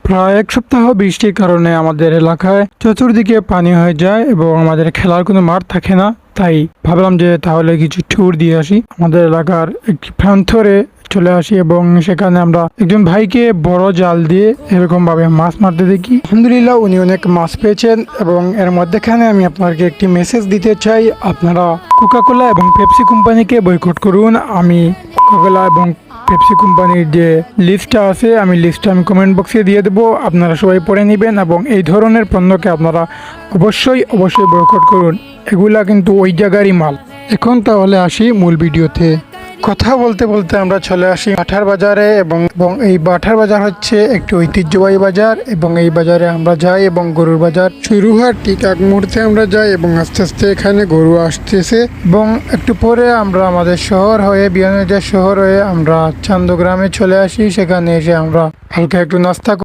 প্রায় এক সপ্তাহ বৃষ্টির কারণে আমাদের এলাকায় চতুর্দিকে পানি হয়ে যায় এবং আমাদের খেলার কোনো মাঠ থাকে না। তাই ভাবলাম যে তাহলে কিছু ট্যুর দিয়ে আসি। আমাদের এলাকার একটি প্রান্তরে চলে আসি এবং সেখানে আমরা একজন ভাইকে বড় জাল দিয়ে এরকম ভাবে মাছ মারতে দেখি। আলহামদুলিল্লাহ উনি অনেক মাছ পেয়েছেন এবং এর মধ্যেখানে আমি আপনাকে একটি মেসেজ দিতে চাই, আপনারা কোকাকোলা এবং পেপসি কোম্পানিকে বয়কট করুন। আমি কোকাকোলা এবং পেপসি কোম্পানির যে লিস্টটা আছে আমি কমেন্ট বক্সে দিয়ে দেবো, আপনারা সবাই পড়ে নেবেন এবং এই ধরনের পণ্যকে আপনারা অবশ্যই বয়কট করুন। এগুলা কিন্তু ওই জায়গারই মাল। এখন তাহলে আসি মূল ভিডিওতে। কথা বলতে বলতে আমরা চলে আসি বাটার বাজারে এবং এই বাটার বাজার হচ্ছে একটি ঐতিহ্যবাহী বাজার এবং এই বাজারে আমরা যাই এবং গরুর বাজার শুরু হওয়ার ঠিক এক মুহূর্তে আমরা যাই এবং আস্তে আস্তে এখানে গরু আসতেছে এবং একটু পরে আমরা আমাদের শহর হয়ে বিয়ানীবাজার শহর হয়ে আমরা চান্দগ্রামে চলে আসি। সেখানে এসে আমরা হালকা একটু নাস্তা